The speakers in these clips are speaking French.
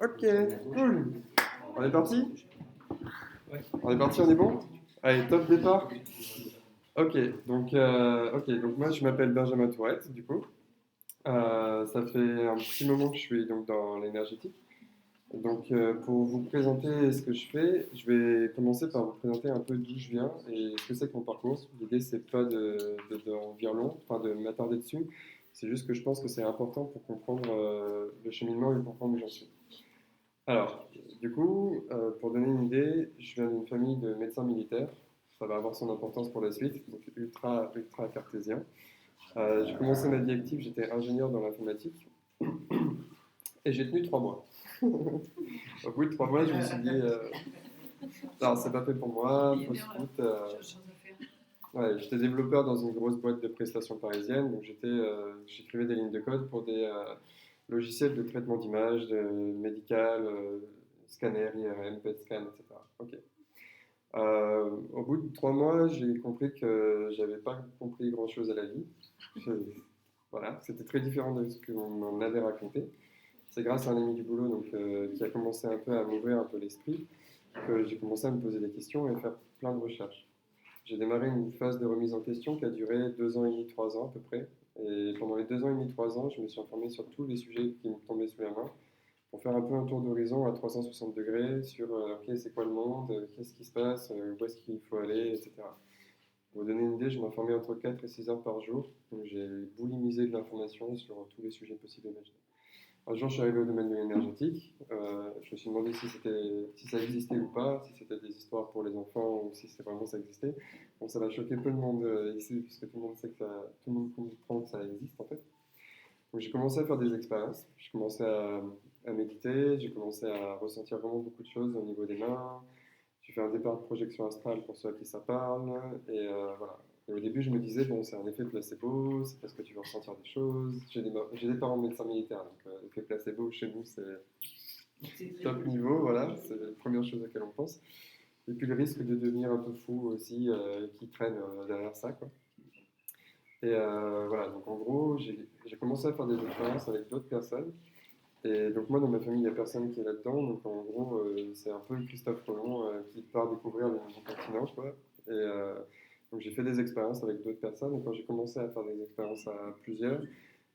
Ok, cool. On est parti? On est parti, on est bon? Allez, top départ. Ok, donc moi je m'appelle Benjamin Tourette, du coup. Ça fait un petit moment que je suis donc dans l'énergétique. Pour vous présenter ce que je fais, je vais commencer par vous présenter un peu d'où je viens et ce que c'est que mon parcours. L'idée, c'est pas d'en dire long, enfin de m'attarder dessus. C'est juste que je pense que c'est important pour comprendre le cheminement et comprendre où j'en suis. Alors, pour donner une idée, je viens d'une famille de médecins militaires. Ça va avoir son importance pour la suite, donc ultra cartésien. J'ai commencé ma vie active, j'étais ingénieur dans l'informatique et j'ai tenu 3 mois. Au bout de 3 mois, je me suis dit, non, c'est pas fait pour moi, fausse route. Ouais, j'étais développeur dans une grosse boîte de prestations parisienne, donc j'écrivais des lignes de code pour des logiciels de traitement d'images, de médical, scanner, IRM, PET scan, etc. Ok. Au bout de 3 mois, j'ai compris que j'avais pas compris grand-chose à la vie. Je- voilà, c'était très différent de ce qu'on m'en avait raconté. C'est grâce à un ami du boulot qui a commencé un peu à m'ouvrir un peu l'esprit que j'ai commencé à me poser des questions et faire plein de recherches. J'ai démarré une phase de remise en question qui a duré 2 ans et demi, 3 ans à peu près. Et pendant les 2 ans et demi, 3 ans, je me suis informé sur tous les sujets qui me tombaient sous la main pour faire un peu un tour d'horizon à 360 degrés sur ok, c'est quoi le monde, qu'est-ce qui se passe, où est-ce qu'il faut aller, etc. Pour vous donner une idée, je m'informais entre 4 et 6 heures par jour. Donc j'ai boulimisé de l'information sur tous les sujets possibles et imaginables. Un jour, je suis arrivé au domaine de l'énergétique. Je me suis demandé si ça existait ou pas, si c'était des histoires pour les enfants ou si vraiment ça existait. Bon, ça va choquer peu de monde ici, puisque tout le monde sait tout le monde comprend que ça existe en fait. Donc j'ai commencé à faire des expériences. J'ai commencé à méditer, j'ai commencé à ressentir vraiment beaucoup de choses au niveau des mains. J'ai fait un départ de projection astrale pour ceux à qui ça parle. Voilà. Et au début, je me disais, bon, c'est un effet placebo, c'est parce que tu vas ressentir des choses. J'ai des parents médecins militaires, donc l'effet placebo chez nous, c'est top niveau, voilà, c'est la première chose à laquelle on pense. Et puis le risque de devenir un peu fou aussi, qui traîne derrière ça, quoi. Voilà, donc en gros, j'ai commencé à faire des expériences avec d'autres personnes. Et donc moi, dans ma famille, il n'y a personne qui est là-dedans. Donc en gros, c'est un peu Christophe Colomb qui part découvrir le nouveau continent, quoi. Donc j'ai fait des expériences avec d'autres personnes. Et quand j'ai commencé à faire des expériences à plusieurs,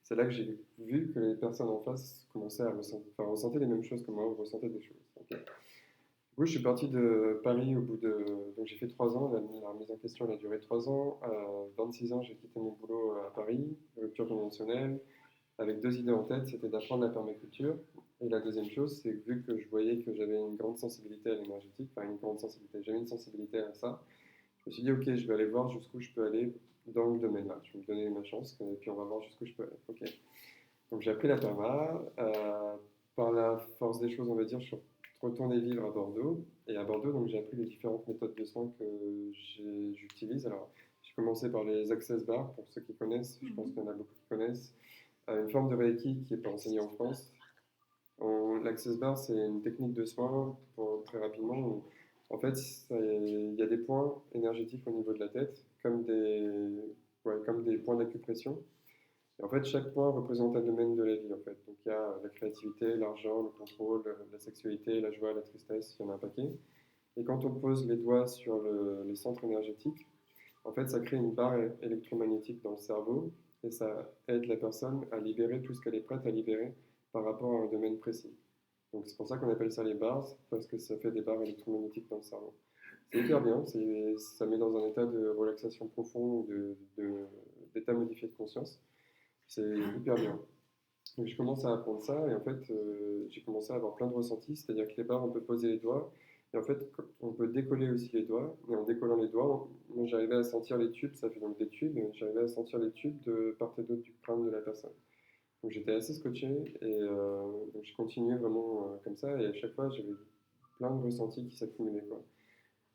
c'est là que j'ai vu que les personnes en face commençaient à ressentir les mêmes choses que moi, ou ressentaient des choses. Ok. Du coup, je suis parti de Paris au bout de... Donc j'ai fait 3 ans, la remise en question elle a duré 3 ans. À 26 ans, j'ai quitté mon boulot à Paris, rupture conventionnelle, avec deux idées en tête, c'était d'apprendre la permaculture. Et la deuxième chose, c'est que vu que je voyais que j'avais une grande sensibilité à l'énergétique, enfin une grande sensibilité, j'avais une sensibilité à ça, je me suis dit, ok, je vais aller voir jusqu'où je peux aller dans le domaine-là. Je vais me donner ma chance, et puis on va voir jusqu'où je peux aller. Ok. Donc j'ai appris la perma. Par la force des choses, on va dire, je suis retourné vivre à Bordeaux. Et à Bordeaux, donc j'ai appris les différentes méthodes de soins que j'utilise. Alors, j'ai commencé par les Access Bars, pour ceux qui connaissent, je pense qu'il y en a beaucoup qui connaissent. Une forme de Reiki qui n'est pas enseignée en France. L'Access Bar, c'est une technique de soin, très rapidement, où en fait, il y a des points énergétiques au niveau de la tête, comme des points d'acupression. Et en fait, chaque point représente un domaine de la vie, en fait. Donc, il y a la créativité, l'argent, le contrôle, la sexualité, la joie, la tristesse, il y en a un paquet. Et quand on pose les doigts sur les centres énergétiques, en fait, ça crée une barre électromagnétique dans le cerveau et ça aide la personne à libérer tout ce qu'elle est prête à libérer par rapport à un domaine précis. Donc, c'est pour ça qu'on appelle ça les bars, parce que ça fait des barres électromagnétiques dans le cerveau. C'est hyper bien, ça met dans un état de relaxation profond, d'état modifié de conscience. C'est hyper bien. Donc je commence à apprendre ça et en fait j'ai commencé à avoir plein de ressentis, c'est-à-dire que les barres on peut poser les doigts et en fait on peut décoller aussi les doigts et en décollant les doigts, moi j'arrivais à sentir les tubes, ça fait donc des tubes, et j'arrivais à sentir les tubes de part et d'autre du crâne de la personne. Donc j'étais assez scotché et donc je continuais vraiment comme ça et à chaque fois j'avais plein de ressentis qui s'accumulaient quoi.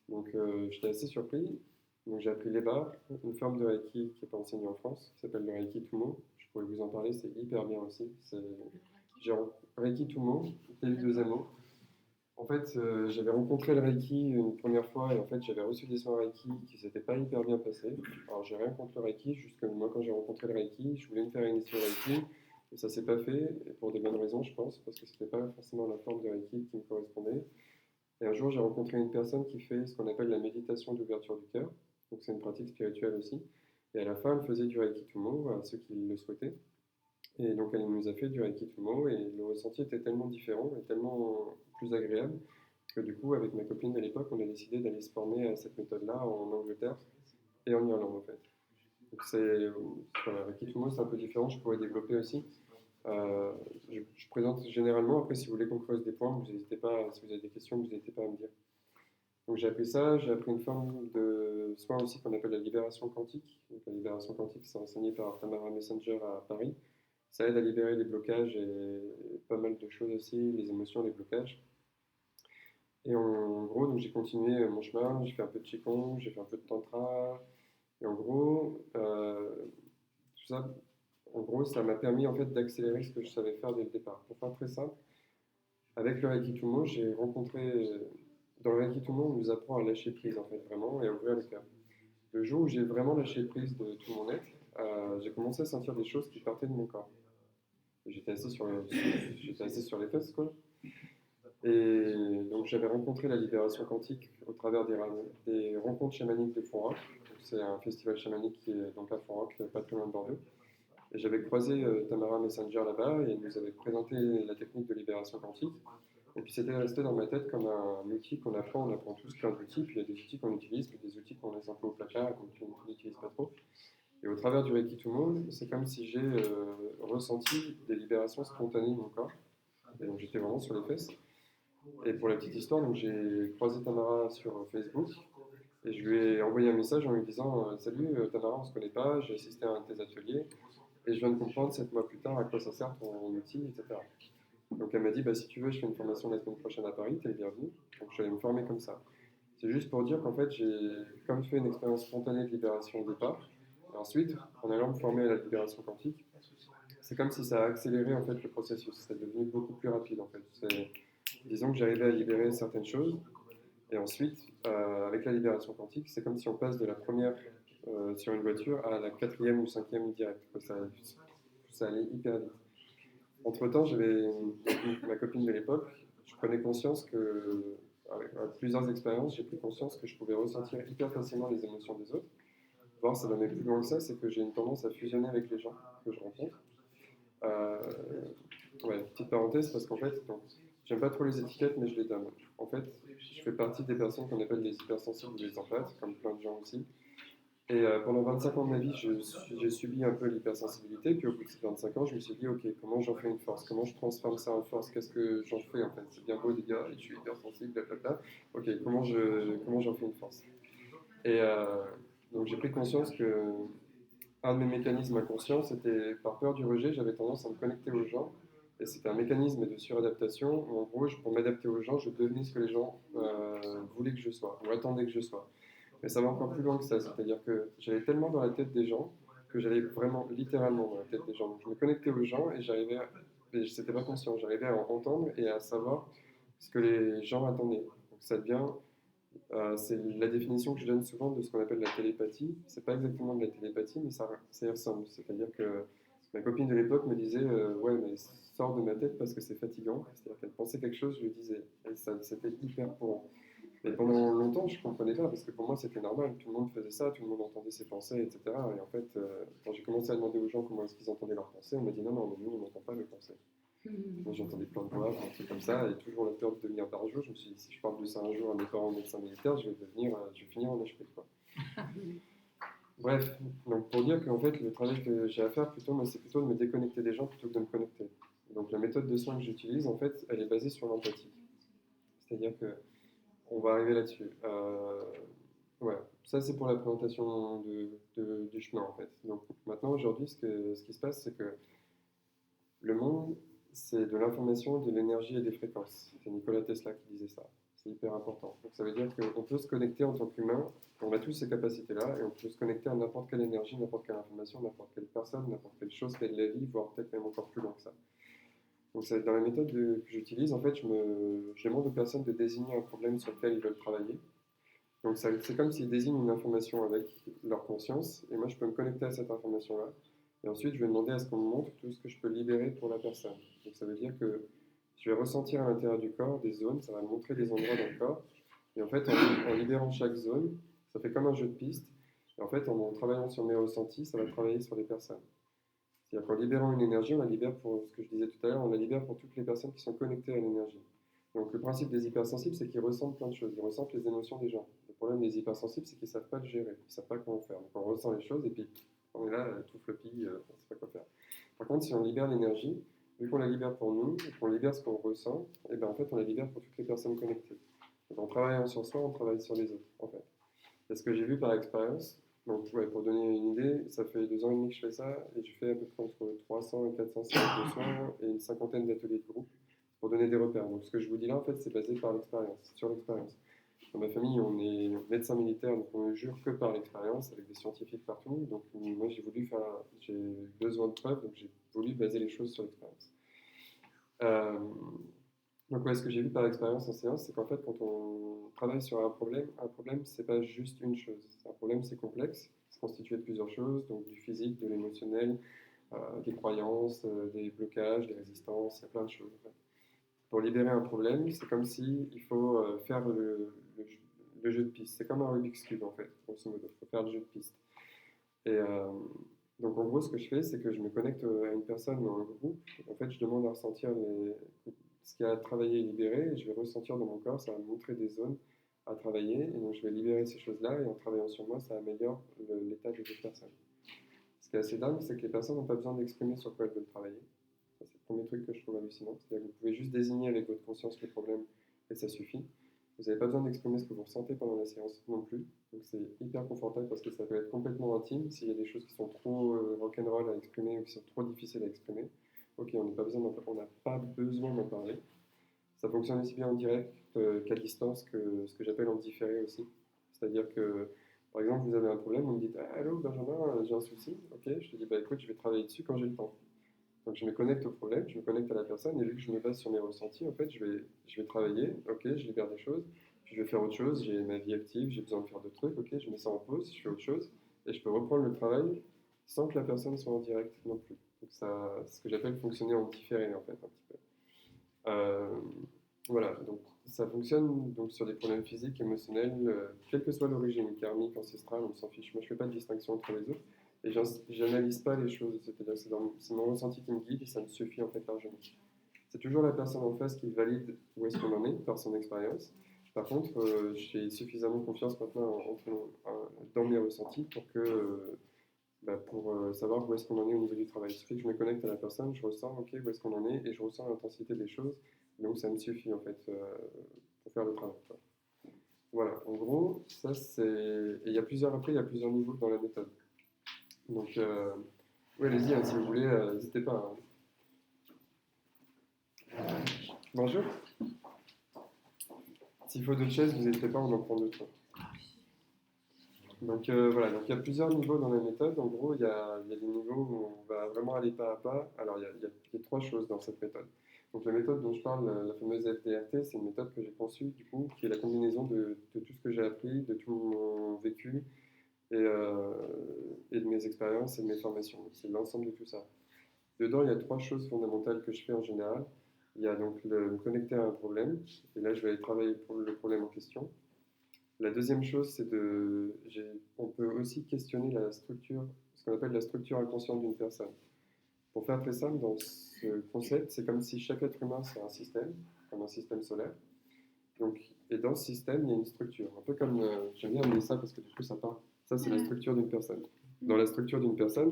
Donc j'étais assez surpris. Donc j'ai appris les barres, une forme de Reiki qui n'est pas enseignée en France, qui s'appelle le Reiki Tumo. Je pourrais vous en parler, c'est hyper bien aussi. J'ai Reiki Tumo, TU2MO. En fait, j'avais rencontré le Reiki une première fois et en fait j'avais reçu des soins Reiki qui s'étaient pas hyper bien passés. Alors j'ai rien contre le Reiki, juste que moi quand j'ai rencontré le Reiki, je voulais me faire initier au Reiki Et ça s'est pas fait, et pour des bonnes raisons, je pense, parce que c'était pas forcément la forme de Reiki qui me correspondait. Et un jour, j'ai rencontré une personne qui fait ce qu'on appelle la méditation d'ouverture du cœur. Donc, c'est une pratique spirituelle aussi. Et à la fin, elle faisait du Reiki Tumo à ceux qui le souhaitaient. Et donc, elle nous a fait du Reiki Tumo, et le ressenti était tellement différent et tellement plus agréable que du coup, avec ma copine de l'époque, on a décidé d'aller se former à cette méthode-là en Angleterre et en Irlande, en fait. Donc, voilà, Reiki Tumo, c'est un peu différent, je pourrais développer aussi. Euh, je présente généralement, après, si vous voulez qu'on creuse des points, vous n'hésitez pas, si vous avez des questions, vous n'hésitez pas à me dire. Donc j'ai appris ça, j'ai appris une forme de soin aussi qu'on appelle la libération quantique. Donc, la libération quantique, c'est enseigné par Tamara Messenger à Paris. Ça aide à libérer les blocages et pas mal de choses aussi, les émotions, les blocages. Et en gros, donc j'ai continué mon chemin, j'ai fait un peu de Qigong, j'ai fait un peu de Tantra. Et en gros, tout ça, en gros, ça m'a permis en fait d'accélérer ce que je savais faire dès le départ. Pour faire très simple, avec le Reiki Tumo, j'ai rencontré. Dans le Reiki Tumo, on nous apprend à lâcher prise en fait, vraiment, et à ouvrir le cœur. Le jour où j'ai vraiment lâché prise de tout mon être, j'ai commencé à sentir des choses qui partaient de mon corps. J'étais assis sur les fesses, quoi. Et donc j'avais rencontré la libération quantique au travers des rencontres chamaniques de Fonrock. C'est un festival chamanique qui est donc à Fonrock, pas très loin de Bordeaux. Et j'avais croisé Tamara Messenger là-bas et elle nous avait présenté la technique de libération quantique. Et puis c'était resté dans ma tête comme un outil qu'on apprend. On apprend tous plein d'outils, puis il y a des outils qu'on utilise, puis des outils qu'on laisse un peu au placard et qu'on n'utilise pas trop. Et au travers du Reiki Tumo, c'est comme si j'ai ressenti des libérations spontanées de mon corps. Et donc j'étais vraiment sur les fesses. Et pour la petite histoire, donc j'ai croisé Tamara sur Facebook et je lui ai envoyé un message en lui disant Salut Tamara, on ne se connaît pas, j'ai assisté à un de tes ateliers et je viens de comprendre 7 mois plus tard à quoi ça sert ton outil, etc. Donc elle m'a dit bah, si tu veux, je fais une formation la semaine prochaine à Paris, t'es le bienvenu. Donc je suis allé me former comme ça. C'est juste pour dire qu'en fait, j'ai comme fait une expérience spontanée de libération au départ. Et ensuite, en allant me former à la libération quantique, c'est comme si ça a accéléré en fait le processus. C'est devenu beaucoup plus rapide en fait. Disons que j'arrivais à libérer certaines choses. Et ensuite, avec la libération quantique, c'est comme si on passe de la première sur une voiture à la quatrième ou cinquième direct. Ça allait hyper vite. Entre-temps, j'avais ma copine de l'époque, je prenais conscience que, avec plusieurs expériences, j'ai pris conscience que je pouvais ressentir hyper facilement les émotions des autres. Voir, ça va même plus loin que ça, c'est que j'ai une tendance à fusionner avec les gens que je rencontre. Euh, ouais, petite parenthèse, parce qu'en fait, donc, j'aime pas trop les étiquettes, mais je les donne. En fait, je fais partie des personnes qu'on appelle les hypersensibles ou les empathes, comme plein de gens aussi. Et pendant 25 ans de ma vie, j'ai subi un peu l'hypersensibilité. Puis au bout de ces 25 ans, je me suis dit, ok, comment j'en fais une force? Comment je transforme ça en force? Qu'est-ce que j'en fais en fait? C'est bien beau de dire, je suis hypersensible, blablabla. Ok, comment j'en fais une force? Et donc j'ai pris conscience que un de mes mécanismes inconscients, c'était par peur du rejet, j'avais tendance à me connecter aux gens. Et c'était un mécanisme de suradaptation où en gros, pour m'adapter aux gens, je devenais ce que les gens voulaient que je sois ou attendaient que je sois. Mais ça va encore plus loin que ça, c'est-à-dire que j'allais tellement dans la tête des gens que j'allais vraiment littéralement dans la tête des gens. Donc je me connectais aux gens et et c'était pas conscient, j'arrivais à entendre et à savoir ce que les gens attendaient. Donc ça devient, c'est la définition que je donne souvent de ce qu'on appelle la télépathie. C'est pas exactement de la télépathie, mais ça y ressemble. C'est-à-dire que ma copine de l'époque me disait, ouais, mais sors de ma tête parce que c'est fatigant. C'est-à-dire qu'elle pensait quelque chose, je lui disais, et ça, c'était hyper pour. Mais pendant longtemps, je ne comprenais pas, parce que pour moi, c'était normal. Tout le monde faisait ça, tout le monde entendait ses pensées, etc. Et en fait, quand j'ai commencé à demander aux gens comment est-ce qu'ils entendaient leurs pensées, on m'a dit non, non, mais nous, on n'entend pas les pensées. Moi, j'entendais plein de voix, plein de trucs comme ça, et toujours la peur de devenir barjot. Je me suis dit, si je parle de ça un jour à mes parents médecins militaires, je vais finir en HP, quoi. Bref, donc pour dire qu'en fait, le travail que j'ai à faire, plutôt, moi, c'est plutôt de me déconnecter des gens plutôt que de me connecter. Donc la méthode de soins que j'utilise, en fait, elle est basée sur l'empathie. C'est-à-dire que on va arriver là-dessus. Ouais, ça c'est pour la présentation du chemin en fait. Donc maintenant, aujourd'hui, ce qui se passe, c'est que le monde, c'est de l'information, de l'énergie et des fréquences. C'est Nikola Tesla qui disait ça. C'est hyper important. Donc ça veut dire qu'on peut se connecter en tant qu'humain, on a tous ces capacités-là, et on peut se connecter à n'importe quelle énergie, n'importe quelle information, n'importe quelle personne, n'importe quelle chose qui est de la vie, voire peut-être même encore plus loin que ça. Donc dans la méthode que j'utilise, en fait, je demande aux personnes de désigner un problème sur lequel ils veulent travailler. Donc c'est comme s'ils désignent une information avec leur conscience, et moi je peux me connecter à cette information-là, Et ensuite, je vais demander à ce qu'on me montre tout ce que je peux libérer pour la personne. Donc ça veut dire que je vais ressentir à l'intérieur du corps des zones, ça va me montrer des endroits dans le corps. Et en fait, en libérant chaque zone, ça fait comme un jeu de piste. Et en fait, en travaillant sur mes ressentis, ça va travailler sur les personnes. C'est-à-dire qu'en libérant une énergie, on la libère pour ce que je disais tout à l'heure, on la libère pour toutes les personnes qui sont connectées à l'énergie. Donc le principe des hypersensibles, c'est qu'ils ressentent plein de choses, ils ressentent les émotions des gens. Le problème des hypersensibles, c'est qu'ils ne savent pas le gérer, ils ne savent pas comment faire. Donc on ressent les choses et puis on est là, tout floppy, on ne sait pas quoi faire. Par contre, si on libère l'énergie, vu qu'on la libère pour nous, et qu'on libère ce qu'on ressent, et ben en fait on la libère pour toutes les personnes connectées. Donc en travaillant sur soi, on travaille sur les autres, en fait. Et ce que j'ai vu par expérience, donc ouais, pour donner une idée, ça fait 2 ans et demi que je fais ça, et je fais à peu près entre 300 et 400 séances de soins et une cinquantaine d'ateliers de groupe pour donner des repères. Donc ce que je vous dis là, en fait, c'est basé par l'expérience, sur l'expérience. Dans ma famille, on est médecin militaire, donc on ne jure que par l'expérience, avec des scientifiques partout. Donc moi, j'ai besoin de preuves, donc j'ai voulu baser les choses sur l'expérience. Euh, donc, ouais, ce que j'ai vu par expérience en séance, c'est qu'en fait, quand on travaille sur un problème, c'est pas juste une chose. Un problème, c'est complexe, c'est constitué de plusieurs choses, donc du physique, de l'émotionnel, des croyances, des blocages, des résistances, il y a plein de choses. En fait. Pour libérer un problème, c'est comme si il faut faire le jeu de piste. C'est comme un Rubik's Cube, en fait, grosso modo. Il faut faire le jeu de piste. Et donc, en gros, ce que je fais, c'est que je me connecte à une personne ou à un groupe. En fait, je demande à ressentir ce qu'il y a à travailler et libérer. Et je vais ressentir dans mon corps, ça va me montrer des zones à travailler. Et donc, je vais libérer ces choses-là. Et en travaillant sur moi, ça améliore l'état de l'autre personne. Ce qui est assez dingue, c'est que les personnes n'ont pas besoin d'exprimer sur quoi elles veulent travailler. Ça, c'est le premier truc que je trouve hallucinant. C'est-à-dire que vous pouvez juste désigner avec votre conscience le problème et ça suffit. Vous n'avez pas besoin d'exprimer ce que vous ressentez pendant la séance non plus. Donc c'est hyper confortable parce que ça peut être complètement intime. S'il y a des choses qui sont trop rock'n'roll à exprimer ou qui sont trop difficiles à exprimer, ok, on n'a pas besoin d'en parler. Ça fonctionne aussi bien en direct qu'à distance, que ce que j'appelle en différé aussi. C'est-à-dire que, par exemple, vous avez un problème, vous me dites ah, allô Benjamin, j'ai un souci. Ok, je te dis bah écoute, je vais travailler dessus quand j'ai le temps. Donc je me connecte au problème, je me connecte à la personne, et vu que je me base sur mes ressentis, en fait, je vais travailler, ok, je libère des choses, puis je vais faire autre chose, j'ai ma vie active, j'ai besoin de faire d'autres trucs, ok, je mets ça en pause, je fais autre chose, et je peux reprendre le travail sans que la personne soit en direct non plus. Donc ça, c'est ce que j'appelle fonctionner en différé, en fait, un petit peu. Euh, voilà, donc ça fonctionne donc sur des problèmes physiques, émotionnels, quelle que soit l'origine, karmique, ancestrale, on s'en fiche. Moi, je ne fais pas de distinction entre les autres et j'analyse pas les choses. C'est-à-dire que c'est mon ressenti qui me guide et ça me suffit en fait largement. C'est toujours la personne en face qui valide où est-ce qu'on en est par son expérience. Par contre, j'ai suffisamment confiance maintenant dans mes ressentis pour savoir où est-ce qu'on en est au niveau du travail. Il suffit que je me connecte à la personne, je ressens ok, où est-ce qu'on en est et je ressens l'intensité des choses. Donc ça me suffit en fait pour faire le travail. Quoi. Voilà, en gros, ça c'est. Et après, il y a plusieurs niveaux dans la méthode. Donc, ouais, allez-y, hein, si vous voulez, n'hésitez pas. Hein. Bonjour. S'il faut d'autres chaises, vous n'hésitez pas, on en prend d'autres. Donc voilà, donc il y a plusieurs niveaux dans la méthode. En gros, il y a des niveaux où on va vraiment aller pas à pas. Alors il y a trois choses dans cette méthode. Donc la méthode dont je parle, la fameuse FDRT, c'est une méthode que j'ai conçue du coup, qui est la combinaison de tout ce que j'ai appris, de tout mon vécu et de mes expériences et de mes formations. Donc, c'est l'ensemble de tout ça. Dedans, il y a trois choses fondamentales que je fais en général. Il y a donc me connecter à un problème, et là je vais aller travailler pour le problème en question. La deuxième chose, on peut aussi questionner la structure, ce qu'on appelle la structure inconsciente d'une personne. Pour faire très simple, dans ce concept, c'est comme si chaque être humain, c'est un système, comme un système solaire. Donc, et dans ce système, il y a une structure. Un peu comme, j'aime bien amener ça parce que du coup, ça parle. Ça, c'est la structure d'une personne. Dans la structure d'une personne,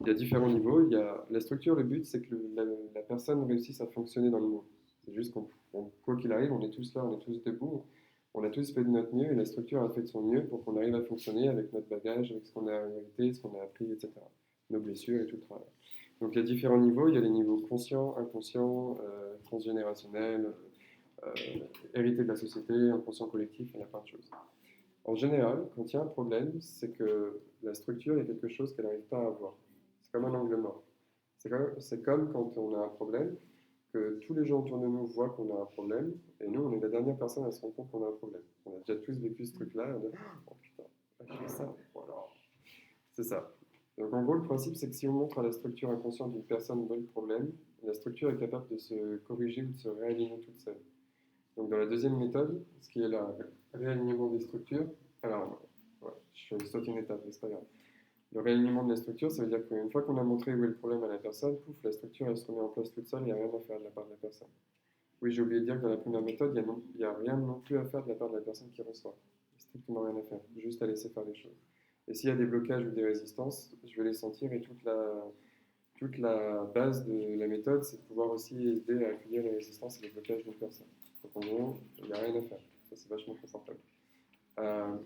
il y a différents niveaux. Il y a la structure, le but, c'est que la personne réussisse à fonctionner dans le monde. C'est juste quoi qu'il arrive, on est tous là, on est tous debout. On a tous fait de notre mieux et la structure a fait de son mieux pour qu'on arrive à fonctionner avec notre bagage, avec ce qu'on a hérité, ce qu'on a appris, etc. Nos blessures et tout le travail. Donc il y a différents niveaux. Il y a les niveaux conscients, inconscients, transgénérationnels, euh, hérité de la société, inconscient collectif, il y a plein de choses. En général, quand il y a un problème, c'est que la structure est quelque chose qu'elle n'arrive pas à voir. C'est comme un angle mort. C'est comme quand on a un problème, que tous les gens autour de nous voient qu'on a un problème, et nous, on est la dernière personne à se rendre compte qu'on a un problème. On a déjà tous vécu ce truc-là, et on dit oh putain, je fais ça, voilà. C'est ça. Donc en gros, le principe, c'est que si on montre à la structure inconsciente d'une personne où est le problème, la structure est capable de se corriger ou de se réaligner toute seule. Donc dans la deuxième méthode, ce qui est le réalignement des structures, alors ouais, je saute une étape, mais c'est pas grave. Le réalignement de la structure, ça veut dire qu'une fois qu'on a montré où est le problème à la personne, pouf, la structure elle se remet en place toute seule, il n'y a rien à faire de la part de la personne. Oui, j'ai oublié de dire que dans la première méthode, il n'y a rien non plus à faire de la part de la personne qui reçoit. Strictement rien à faire, juste à laisser faire les choses. Et s'il y a des blocages ou des résistances, je vais les sentir et toute la base de la méthode, c'est de pouvoir aussi aider à accueillir les résistances et les blocages d'une personne. Donc en gros, il n'y a rien à faire. Ça, c'est vachement confortable. Euh,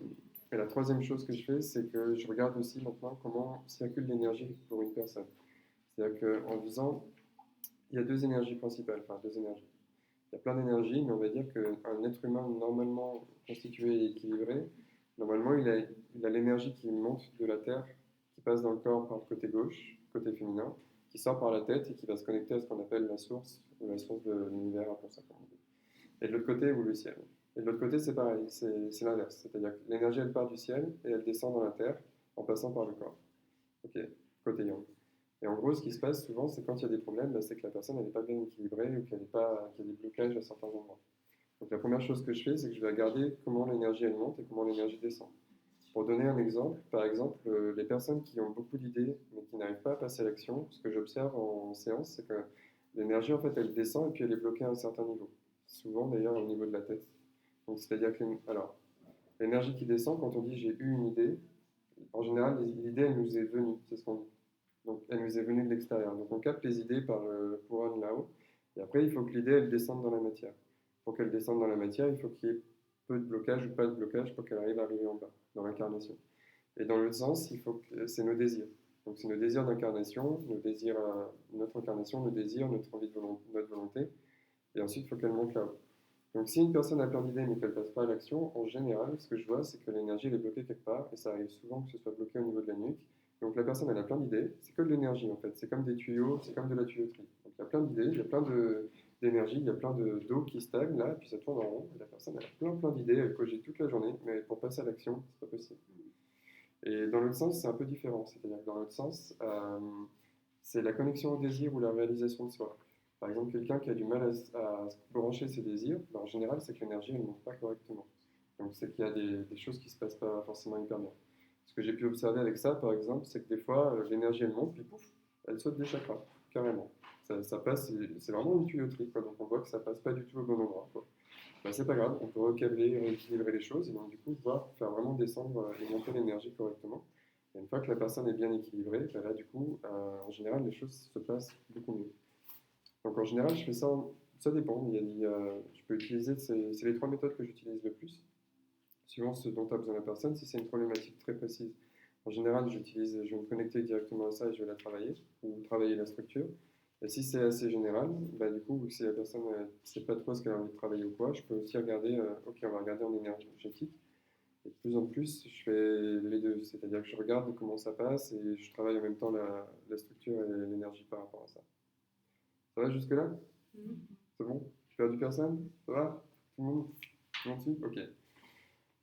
et la troisième chose que je fais, c'est que je regarde aussi maintenant comment circule l'énergie pour une personne. C'est-à-dire qu'en disant, il y a deux énergies principales, enfin deux énergies. Il y a plein d'énergies, mais on va dire qu'un être humain normalement constitué et équilibré, normalement, il a l'énergie qui monte de la Terre, qui passe dans le corps par le côté gauche, côté féminin, qui sort par la tête et qui va se connecter à ce qu'on appelle la source, ou la source de l'univers, pour ça. Et de l'autre côté, ou le ciel. Et de l'autre côté, c'est pareil, c'est l'inverse. C'est-à-dire que l'énergie, elle part du ciel et elle descend dans la Terre en passant par le corps. Ok, côté yang. Et en gros, ce qui se passe souvent, c'est quand il y a des problèmes, bah, c'est que la personne n'est pas bien équilibrée ou qu'il y a des blocages à certains endroits. Donc la première chose que je fais, c'est que je vais regarder comment l'énergie elle monte et comment l'énergie descend. Pour donner un exemple, par exemple, les personnes qui ont beaucoup d'idées mais qui n'arrivent pas à passer à l'action, ce que j'observe en séance, c'est que l'énergie en fait elle descend et puis elle est bloquée à un certain niveau. Souvent d'ailleurs au niveau de la tête. Donc c'est-à-dire que alors l'énergie qui descend quand on dit j'ai eu une idée, en général l'idée elle nous est venue, c'est ce qu'on dit. Donc elle nous est venue de l'extérieur. Donc on capte les idées par le couronne là-haut. Et après, il faut que l'idée, elle descende dans la matière. Pour qu'elle descende dans la matière, il faut qu'il y ait peu de blocage ou pas de blocage pour qu'elle arrive à arriver en bas, dans l'incarnation. Et dans l'autre sens, il faut que c'est nos désirs. Donc c'est nos désirs d'incarnation, nos désirs, notre incarnation, nos désirs, notre envie de notre volonté. Et ensuite, il faut qu'elle monte là-haut. Donc si une personne a plein d'idées mais qu'elle ne passe pas à l'action, en général, ce que je vois, c'est que l'énergie elle est bloquée quelque part, et ça arrive souvent que ce soit bloqué au niveau de la nuque. Donc la personne elle a plein d'idées, c'est que de l'énergie en fait, c'est comme des tuyaux, c'est comme de la tuyauterie. Donc il y a plein d'idées, il y a plein d'énergie, il y a plein d'eau qui stagne là, et puis ça tourne en rond, et la personne elle a plein d'idées, elle cogite toute la journée, mais pour passer à l'action, c'est pas possible. Et dans l'autre sens, c'est un peu différent, c'est-à-dire que dans l'autre sens, c'est la connexion au désir ou la réalisation de soi. Par exemple, quelqu'un qui a du mal à se brancher ses désirs, ben, en général, c'est que l'énergie ne monte pas correctement. Donc, c'est qu'il y a des choses qui ne se passent pas forcément hyper bien. Ce que j'ai pu observer avec ça, par exemple, c'est que des fois, l'énergie, elle monte, puis pouf, elle saute des chakras, carrément. Ça passe, c'est vraiment une tuyauterie, quoi. Donc, on voit que ça passe pas du tout au bon endroit, quoi. Ben, c'est pas grave, on peut recabler, rééquilibrer les choses, et donc, du coup, pouvoir faire vraiment descendre et monter l'énergie correctement. Et une fois que la personne est bien équilibrée, ben là, du coup, en général, les choses se passent beaucoup mieux. Donc en général, je fais ça, ça dépend. Je peux utiliser, c'est les trois méthodes que j'utilise le plus, suivant ce dont a besoin la personne. Si c'est une problématique très précise, en général, je vais me connecter directement à ça et je vais la travailler, ou travailler la structure. Et si c'est assez général, bah, du coup, si la personne ne sait pas trop ce qu'elle a envie de travailler ou quoi, je peux aussi regarder, ok, on va regarder en énergétique. Et de plus en plus, je fais les deux, c'est-à-dire que je regarde comment ça passe et je travaille en même temps la structure et l'énergie par rapport à ça. Ça va jusque-là? C'est bon? Je perds du personne? Ça va? Tout le monde suit? Ok.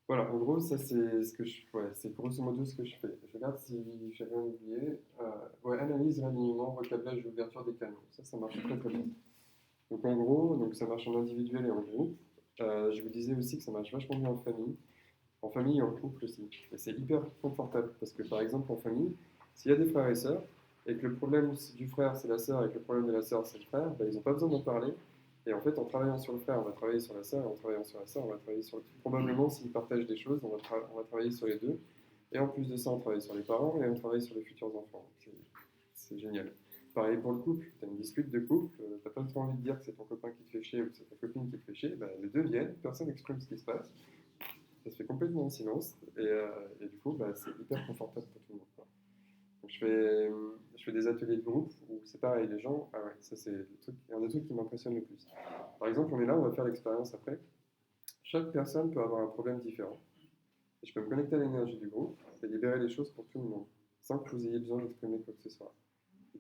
Voilà, en gros, ça c'est ce que ouais, c'est grosso modo ce que je fais. Je regarde si j'ai rien oublié. Ouais, analyse, réalignement, recablage et ouverture des canaux. Ça marche très bien. Donc en gros, donc, ça marche en individuel et en groupe. Je vous disais aussi que ça marche vachement bien en famille et en couple aussi. Et c'est hyper confortable parce que par exemple en famille, s'il y a des frères et sœurs et que le problème du frère c'est la sœur et que le problème de la sœur c'est le frère, ben, ils n'ont pas besoin d'en parler. Et en fait, en travaillant sur le frère, on va travailler sur la sœur, et en travaillant sur la sœur, on va travailler sur le... Probablement, s'ils partagent des choses, on va travailler sur les deux. Et en plus de ça, on travaille sur les parents et on travaille sur les futurs enfants. C'est génial. Pareil pour le couple, tu as une dispute de couple, tu n'as pas trop envie de dire que c'est ton copain qui te fait chier ou que c'est ta copine qui te fait chier, ben, les deux viennent, personne n'exprime ce qui se passe, ça se fait complètement en silence et du coup bah, c'est hyper confortable pour tout le monde, quoi. Donc, je fais des ateliers de groupe où c'est pareil, les gens, ah ouais, ça c'est un des trucs qui m'impressionne le plus. Par exemple, on est là, on va faire l'expérience après. Chaque personne peut avoir un problème différent. Et je peux me connecter à l'énergie du groupe et libérer les choses pour tout le monde, sans que vous ayez besoin d'exprimer quoi que ce soit.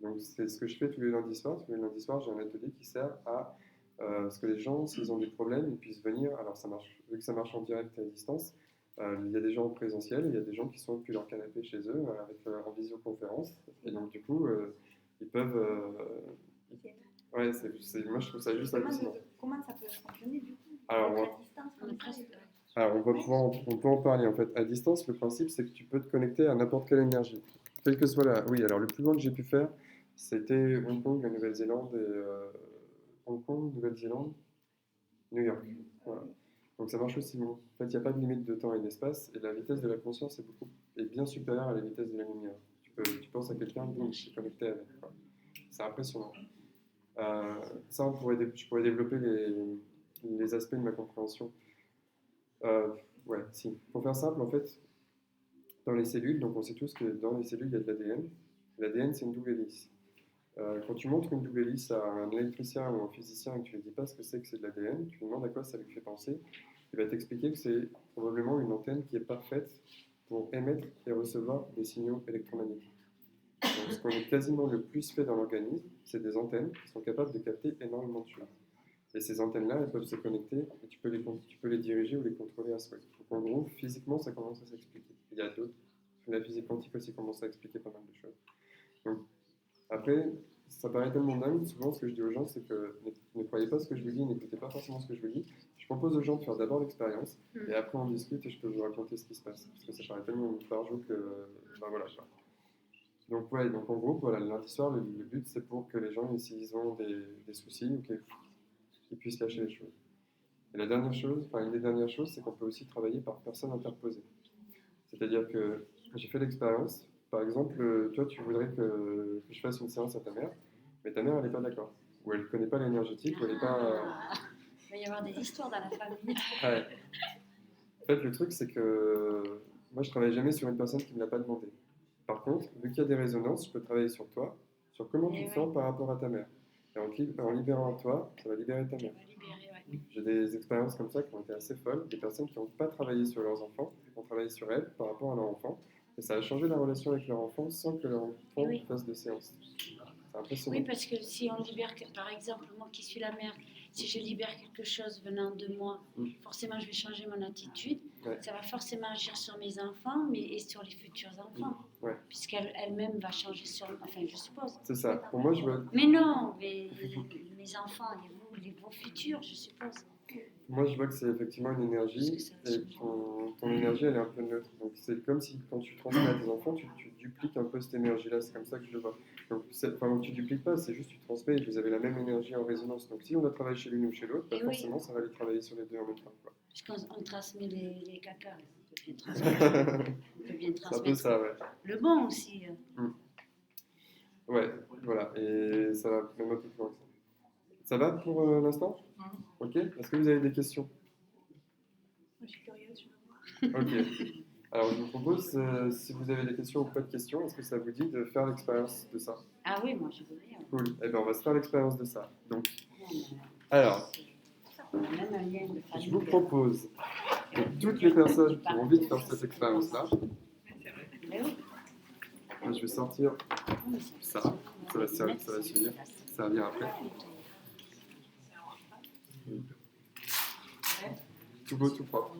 Donc c'est ce que je fais tous les lundis soirs. Tous les lundis soirs, j'ai un atelier qui sert à ce que les gens, s'ils ont des problèmes, ils puissent venir. Alors ça marche, vu que ça marche en direct et à distance, Il y a des gens en présentiel, il y a des gens qui sont depuis leur canapé chez eux en visioconférence. Et donc, du coup, ils peuvent. Ouais, moi je trouve ça juste hallucinant. Comment ça peut fonctionner du coup? Alors, Être on, à distance comme ça? alors, on peut en parler en fait. À distance, le principe c'est que tu peux te connecter à n'importe quelle énergie. Quelle que soit la. Oui, alors le plus loin que j'ai pu faire, c'était Hong Kong, la Nouvelle-Zélande et. Hong Kong, Nouvelle-Zélande, New York. Voilà. Donc ça marche aussi bon. En fait, il n'y a pas de limite de temps et d'espace, et la vitesse de la conscience est bien supérieure à la vitesse de la lumière. Tu penses à quelqu'un, boum, je suis connecté avec. Voilà. C'est impressionnant. Euh, Ça, je pourrais développer les aspects de ma compréhension. Euh, ouais, si. Pour faire simple, en fait, dans les cellules, donc on sait tous que dans les cellules, il y a de l'ADN. L'ADN, c'est une double hélice. Quand tu montres une double hélice à un électricien ou un physicien et que tu ne lui dis pas ce que c'est de l'ADN, tu lui demandes à quoi ça lui fait penser, il va t'expliquer que c'est probablement une antenne qui est parfaite pour émettre et recevoir des signaux électromagnétiques. Donc, ce qu'on est quasiment le plus fait dans l'organisme, c'est des antennes qui sont capables de capter énormément de choses. Et ces antennes-là, elles peuvent se connecter et tu peux les diriger ou les contrôler à souhait. Donc en gros, physiquement, ça commence à s'expliquer. Il y a d'autres. La physique quantique aussi commence à expliquer pas mal de choses. Donc après, ça paraît tellement dingue. Souvent, ce que je dis aux gens, c'est que ne croyez pas ce que je vous dis, n'écoutez pas forcément ce que je vous dis. Je propose aux gens de faire d'abord l'expérience et après on discute et je peux vous raconter ce qui se passe. Parce que ça paraît tellement farjou que. Ben voilà. Donc, ouais, donc en gros, voilà, lundi soir, le but c'est pour que les gens, s'ils ont des soucis, ou qu'ils puissent lâcher les choses. Et la dernière chose, enfin une des dernières choses, c'est qu'on peut aussi travailler par personne interposée. C'est-à-dire que j'ai fait l'expérience. Par exemple, toi, tu voudrais que je fasse une séance à ta mère, mais ta mère, elle n'est pas d'accord. Ou elle ne connaît pas l'énergétique, ou elle n'est pas. Il va y avoir des histoires dans la famille. Ouais. En fait, le truc, c'est que moi, je travaille jamais sur une personne qui ne me l'a pas demandé. Par contre, vu qu'il y a des résonances, je peux travailler sur toi, sur comment tu te sens par rapport à ta mère. Et en libérant toi, ça va libérer ta mère. J'ai des expériences comme ça qui ont été assez folles, des personnes qui n'ont pas travaillé sur leurs enfants, qui ont travaillé sur elles par rapport à leur enfant, et ça a changé la relation avec leur enfant sans que leur enfant fasse de séance. C'est impressionnant. Oui, parce que si on libère, par exemple, moi qui suis la mère, si je libère quelque chose venant de moi, forcément je vais changer mon attitude. Ouais. Ça va forcément agir sur mes enfants, mais et sur les futurs enfants. Ouais. Puisqu'elle-même va changer sur. Enfin, je suppose. C'est ça. Pour moi, je veux. Mais non, mais mes enfants et vos futurs, je suppose. Moi, je vois que c'est effectivement une énergie, et ton énergie, elle est un peu neutre. Donc, c'est comme si quand tu transmets à tes enfants, tu dupliques un peu cette énergie-là. C'est comme ça que je le vois. Donc, tu dupliques pas, c'est juste tu transmets et vous avez la même énergie en résonance. Donc, si on a travaillé chez l'une ou chez l'autre, bah, forcément, ça va aller travailler sur les deux en même temps. Puisqu'on transmet les cacas, on peut bien transmettre. C'est un peu ça, ouais. Le bon aussi. Ouais, voilà. Et ça va même un peu plus loin que ça. Ça va pour l'instant? Ok. Est-ce que vous avez des questions? Moi, je suis curieuse, je veux voir. Ok. Alors, je vous propose, si vous avez des questions ou pas de questions, est-ce que ça vous dit de faire l'expérience de ça? Ah oui, moi, je veux bien. Cool. Eh bien, on va se faire l'expérience de ça. Donc, alors, je vous propose que toutes les personnes qui ont envie de faire cette expérience-là, je vais sortir ça. Ça va servir après. Tout beau, tout propre,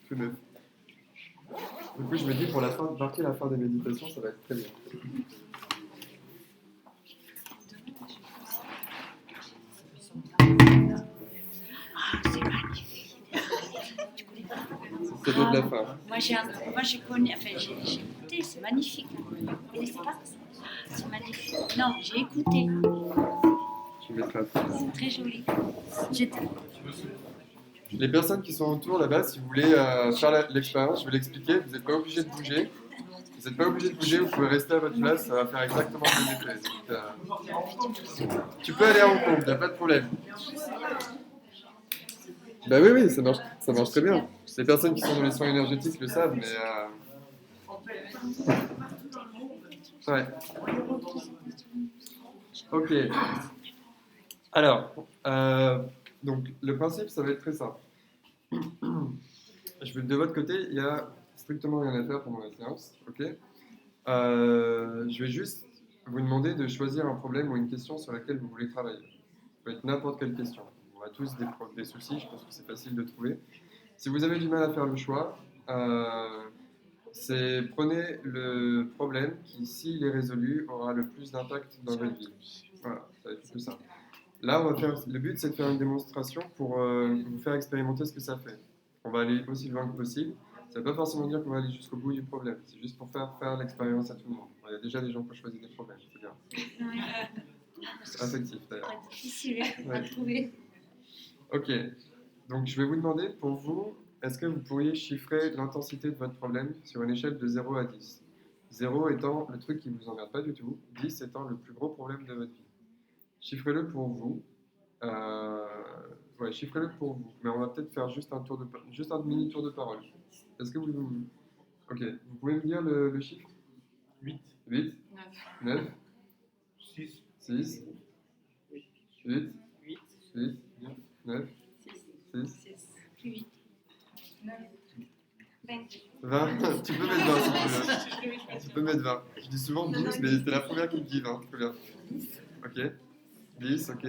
tout neuf. Du coup, je me dis pour marquer la fin des méditations, ça va être très bien. C'est magnifique. C'est de la fin. Moi, j'ai connu, enfin, j'ai écouté, c'est magnifique. Vous connaissez pas? C'est magnifique. Non, j'ai écouté. Je mettrai un peu. C'est très joli. Les personnes qui sont autour là-bas, si vous voulez faire l'expérience, je vais l'expliquer. Vous n'êtes pas obligé de bouger. Vous n'êtes pas obligé de bouger, vous pouvez rester à votre place, ça va faire exactement le même effet. Tu peux aller à Hong Kong, il n'y a pas de problème. Bah oui, ça marche très bien. Les personnes qui sont dans les soins énergétiques le savent, mais. Ouais. Ok. Alors, donc le principe, ça va être très simple. De votre côté, il n'y a strictement rien à faire pendant la séance, ok? Je vais juste vous demander de choisir un problème ou une question sur laquelle vous voulez travailler. Ça peut être n'importe quelle question. On a tous des soucis, je pense que c'est facile de trouver. Si vous avez du mal à faire le choix, c'est prenez le problème qui, s'il est résolu, aura le plus d'impact dans votre vie. Voilà, ça va être plus simple. Là, le but, c'est de faire une démonstration pour vous faire expérimenter ce que ça fait. On va aller aussi loin que possible. Ça ne veut pas forcément dire qu'on va aller jusqu'au bout du problème. C'est juste pour faire l'expérience à tout le monde. Il y a déjà des gens qui ont choisi des problèmes, c'est bien. C'est affectif d'ailleurs. C'est difficile à trouver. Ok, donc je vais vous demander, pour vous, est-ce que vous pourriez chiffrer l'intensité de votre problème sur une échelle de 0 à 10? 0 étant le truc qui ne vous emmerde pas du tout, 10 étant le plus gros problème de votre vie. Chiffrez-le pour vous. Euh, ouais, chiffrez-le pour vous. Mais on va peut-être faire juste un mini tour de parole. Est-ce que vous... Ok, vous pouvez me dire le chiffre? 8, 8, 9, 6, 6, 8, 8, 9, 6, 8. 20. Tu peux mettre 20 si tu veux. Tu peux mettre 20. Je dis souvent 12, mais c'est la première qui me dit 20. Très bien. Ok. 10, ok.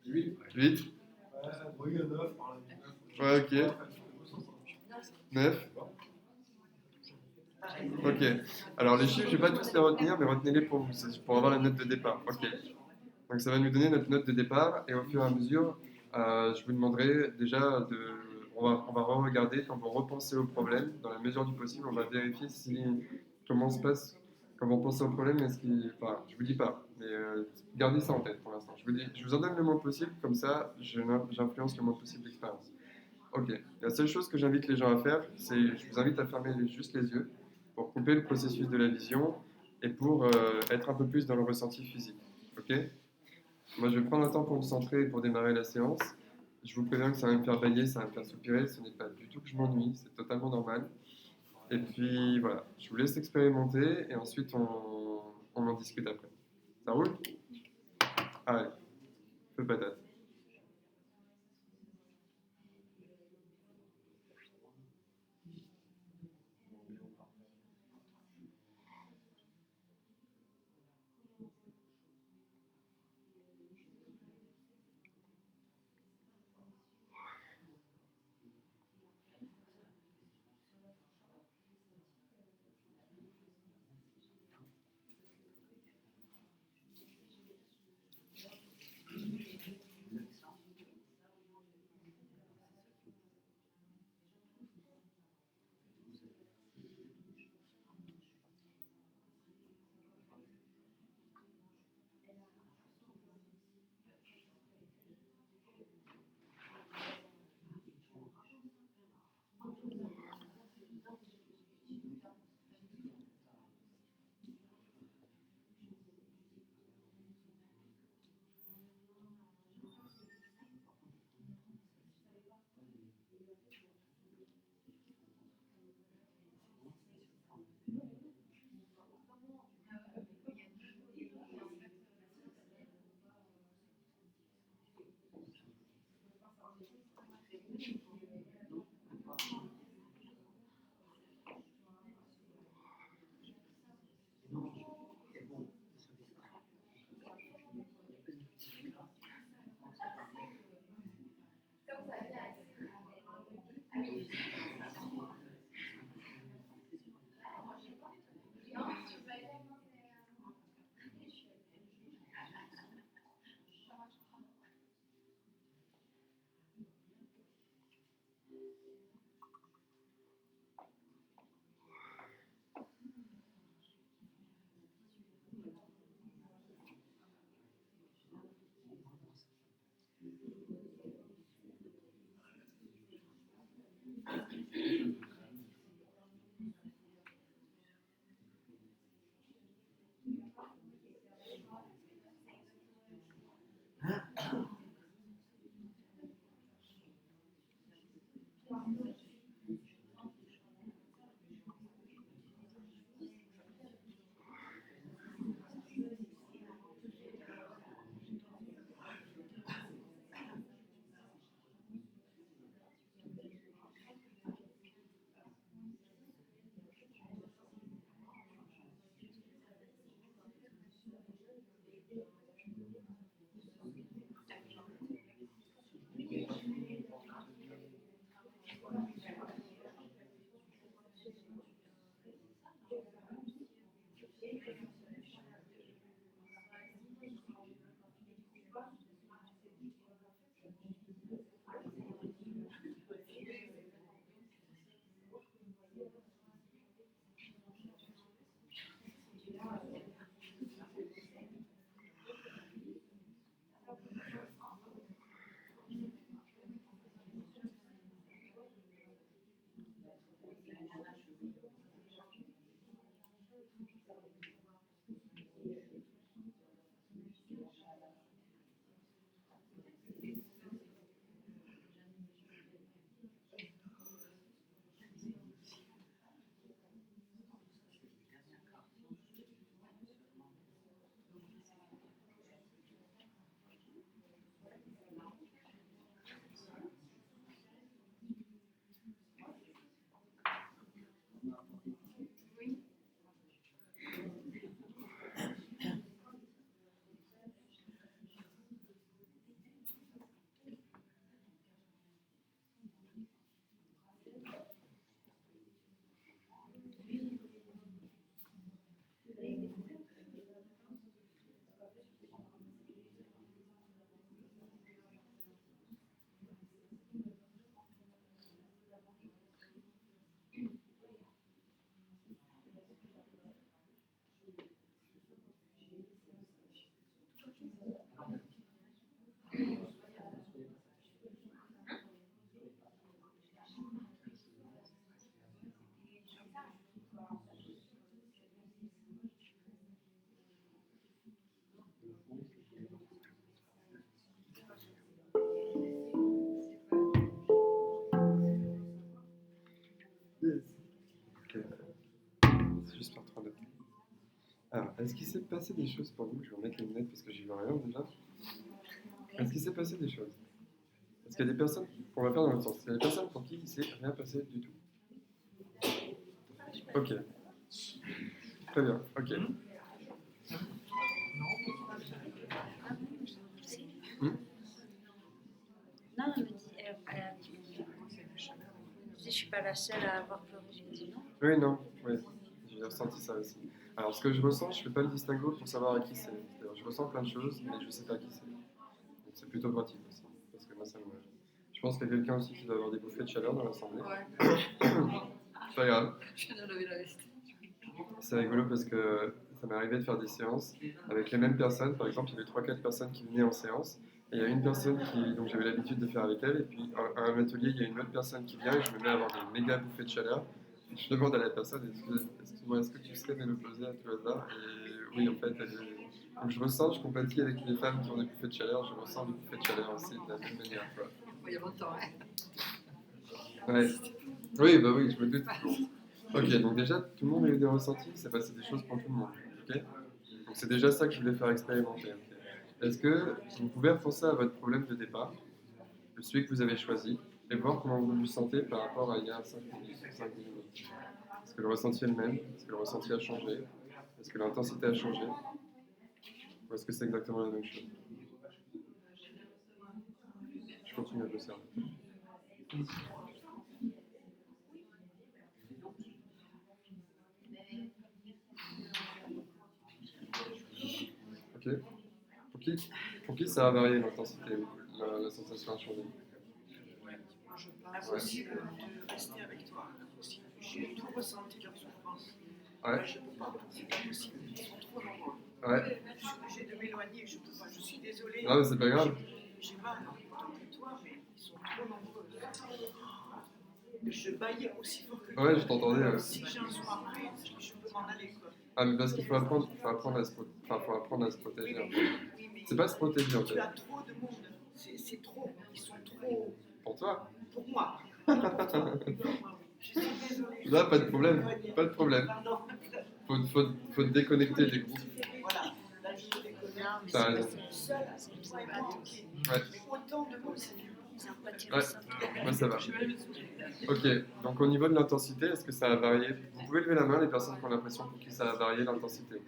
8. Ouais, ok. 9. Ok. Alors les chiffres, je ne vais pas tous les retenir, mais retenez-les pour vous. C'est pour avoir la note de départ. Ok. Donc ça va nous donner notre note de départ, et au fur et à mesure, je vous demanderai déjà de... On va regarder quand vous repensez au problème, dans la mesure du possible, on va vérifier comment se passe quand vous pensez au problème. Enfin, je vous dis pas, mais gardez ça en tête pour l'instant. Je vous en donne le moins possible, comme ça, j'influence le moins possible l'expérience. Ok. La seule chose que j'invite les gens à faire, c'est je vous invite à fermer juste les yeux pour couper le processus de la vision et pour être un peu plus dans le ressenti physique. Ok? Moi, je vais prendre un temps pour me centrer et pour démarrer la séance. Je vous préviens que ça va me faire bailler, ça va me faire soupirer. Ce n'est pas du tout que je m'ennuie, c'est totalement normal. Et puis voilà, je vous laisse expérimenter et ensuite on en discute après. Ça roule? Allez, feu patate. Est-ce qu'il s'est passé des choses pour vous? Je vais remettre les lunettes parce que j'y vois rien déjà. Est-ce qu'il s'est passé des choses? Est-ce qu'il y a des personnes, on va faire dans l'autre sens, il y a des personnes pour qui il ne s'est rien passé du tout? Ok, très bien, ok. Hmm. Non, elle me dit, je suis pas la seule à avoir pleuré. Je me dis non. Oui, non, oui, j'ai ressenti ça aussi. Alors, ce que je ressens, je ne fais pas le distinguo pour savoir à qui c'est. C'est-à-dire, je ressens plein de choses, mais je ne sais pas à qui c'est. Donc, c'est plutôt pratique aussi. Parce que moi, ça me. Je pense qu'il y a quelqu'un aussi qui doit avoir des bouffées de chaleur dans l'assemblée. Ouais. C'est pas grave. Je viens de lever la veste. C'est rigolo parce que ça m'est arrivé de faire des séances avec les mêmes personnes. Par exemple, il y avait 3-4 personnes qui venaient en séance. Et il y a une personne qui, donc j'avais l'habitude de faire avec elle. Et puis, à un atelier, il y a une autre personne qui vient et je me mets à avoir des méga bouffées de chaleur. Je demande à la personne, excuse-moi, est-ce que tu serais de l'opposé à tout hasard? Et oui, en fait, donc je ressens, je compatis avec les femmes qui ont des bouffées de chaleur, je ressens des bouffées de chaleur aussi de la même manière. Quoi. Il y a longtemps, hein. Ouais. Oui, bah oui, je me doute. Ok, donc déjà, tout le monde a eu des ressentis, c'est passé des choses pour tout le monde. Ok, donc c'est déjà ça que je voulais faire expérimenter. Ok. Est-ce que vous pouvez repenser à votre problème de départ, celui que vous avez choisi, et voir comment vous vous sentez par rapport à il y a 5 minutes, 5 minutes? Est-ce que le ressenti est le même? Est-ce que le ressenti a changé? Est-ce que l'intensité a changé? Ou est-ce que c'est exactement la même chose? Je continue à bosser. Ok. Pour qui ça a varié l'intensité, la sensation a changé? Je pense aussi de rester avec toi. J'ai tout ressenti leur souffrance. Ouais. Je ne peux pas, c'est pas possible. Ils sont trop nombreux. Ouais. Je suis obligée de m'éloigner, je peux pas. Je suis désolée. Non, mais c'est pas grave. J'ai mal autant que toi, mais ils sont trop nombreux. Je baillais aussi fort que toi. Ouais, je t'entendais. Ouais. Si j'en suis après, je peux m'en aller. Quoi. Ah, mais parce qu'il faut apprendre, à se protéger. En fait. Oui, mais C'est pas se protéger en tu fait. as trop de monde. C'est trop. Ils sont trop. Pour toi? Pour moi. Pour toi. Je suis désolée. Là, pas de problème. Pas de problème. Pardon. Faut te déconnecter des groupes. Voilà. Là, je me déconnecte. Non, mais T'as c'est raison. pas Seul, c'est toi et pas moi, tout. ok. Ouais. Mais autant de monde, c'est C'est un petit Ouais. ressenti. Moi, ça va. Ok, donc au niveau de l'intensité, est-ce que ça a varié? Vous pouvez lever la main les personnes qui ont l'impression pour qui ça a varié l'intensité.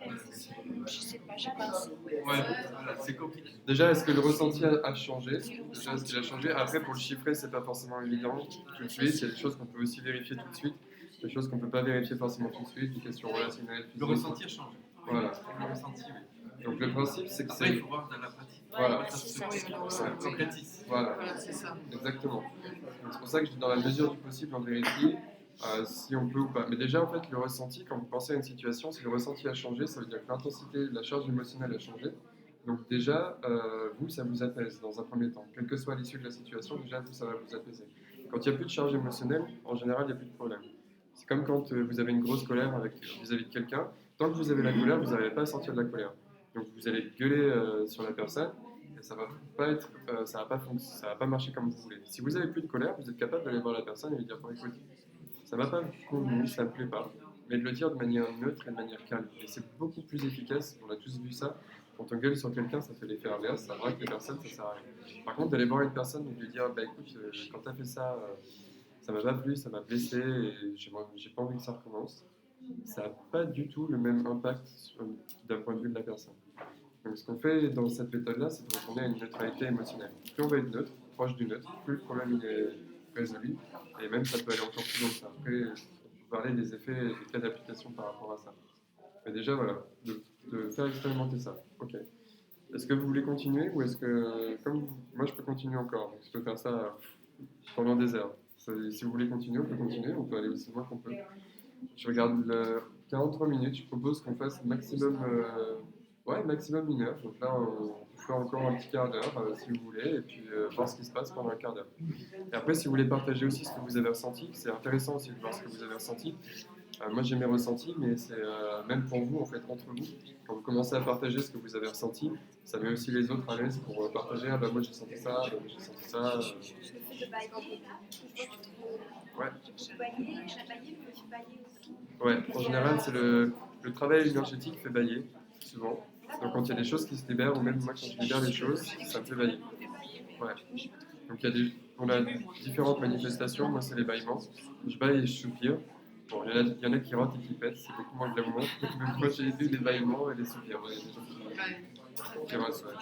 Je sais pas, j'ai pensé. Ouais, voilà, c'est compliqué. Déjà, est-ce que le ressenti a changé? Déjà, est-ce qu'il a changé? Après, pour le chiffrer, c'est pas forcément évident tout de suite. Il y a des choses qu'on peut aussi vérifier tout de suite, des choses qu'on peut pas vérifier forcément tout de suite, des questions relationnelles. Le ressenti a changé. Voilà. Le ressenti, oui. Donc le principe, c'est que Après, il c'est... faut voir dans la pratique. Voilà. C'est ça, Oui, c'est le ça. ressenti. Concrétise. Voilà, Voilà, c'est ça. exactement. Donc, c'est pour ça que je dis dans la mesure du possible, on vérifie si on peut ou pas. Mais déjà, en fait, le ressenti, quand vous pensez à une situation, si le ressenti a changé, ça veut dire que l'intensité, la charge émotionnelle a changé. Donc déjà, vous, ça vous apaise dans un premier temps. Quelle que soit l'issue de la situation, déjà, vous, ça va vous apaiser. Quand il n'y a plus de charge émotionnelle, en général, il n'y a plus de problème. C'est comme quand vous avez une grosse colère vis-à-vis de quelqu'un. Tant que vous avez la colère, vous n'arrivez pas à sortir de la colère. Donc vous allez gueuler sur la personne et ça va pas être, ça va pas marcher comme vous voulez. Si vous avez plus de colère, vous êtes capable d'aller voir la personne et lui dire bon, écoute, ça m'a pas convenu, ça me plaît pas, mais de le dire de manière neutre et de manière calme. Et c'est beaucoup plus efficace. On a tous vu ça. Quand on gueule sur quelqu'un, ça fait l'effet inverse, ça braque les personnes, ça sert à rien. Par contre, d'aller voir une personne et de lui dire bah écoute, quand t'as fait ça, ça m'a pas plu, ça m'a blessé et j'ai pas envie que ça recommence. Ça n'a pas du tout le même impact d'un point de vue de la personne. Donc ce qu'on fait dans cette méthode-là, c'est de retourner à une neutralité émotionnelle. Plus on va être neutre, proche du neutre, plus le problème il est résolu, et même ça peut aller encore plus loin que ça. Après, on peut parler des effets et des cas d'application par rapport à ça. Mais déjà, voilà, de faire expérimenter ça. Ok. Est-ce que vous voulez continuer ou est-ce que, comme moi je peux continuer encore, donc je peux faire ça pendant des heures. Si vous voulez continuer, on peut continuer, on peut aller aussi loin qu'on peut. Je regarde 43 minutes, je propose qu'on fasse maximum, maximum 1 heure. Donc là, on fait encore un petit quart d'heure si vous voulez, et puis voir ce qui se passe pendant un quart d'heure. Et après, si vous voulez partager aussi ce que vous avez ressenti, c'est intéressant aussi de voir ce que vous avez ressenti. Moi, j'ai mes ressentis, mais c'est même pour vous, en fait, entre vous. Quand vous commencez à partager ce que vous avez ressenti, ça met aussi les autres à l'aise pour partager. Ah bah moi, j'ai senti ça, j'ai senti ça. Ouais. Trop. Ouais, en général, c'est le travail énergétique fait bailler, souvent. Donc quand il y a des choses qui se libèrent, ou même moi quand je libère des choses, ça me fait bailler. Ouais. Donc on a différentes manifestations, moi c'est les bâillements. Je baille et je soupire. Bon, il y en a qui rotent et qui pètent, c'est beaucoup moins de l'amour. Mais moi j'ai eu les bâillements et les soupirs. Ouais, il y a des gens qui rotent, ouais.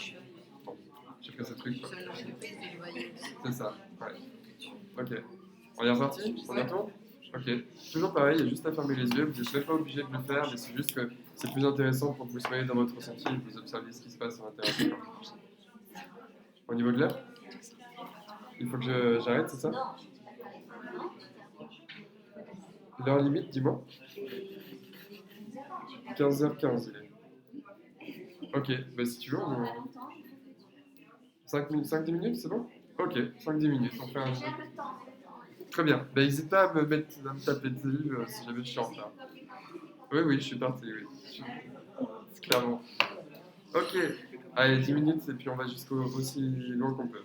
Bon, j'ai fait ce truc. Quoi. Ça lâche prise et le vaillé aussi. C'est ça, ouais. Ok. On est reparti pour bientôt. Ok. Toujours pareil, il y a juste à fermer les yeux. Vous n'êtes même pas obligé de le faire, mais c'est juste que c'est plus intéressant pour que vous soyez dans votre ressenti et que vous observiez ce qui se passe à l'intérieur. Au niveau de l'heure, il faut que j'arrête, c'est ça? L'heure limite, dis-moi. 15h15, il est. Ok, bah si tu veux, 5-10 minutes, c'est bon? Ok, 5-10 minutes, on fait un jeu. Très bien. Bah, n'hésite pas à à me taper dessus si jamais je suis en retard. Oui, oui, je suis parti, oui. C'est clairement. Ok, allez, 10 minutes et puis on va jusqu'au aussi loin qu'on peut.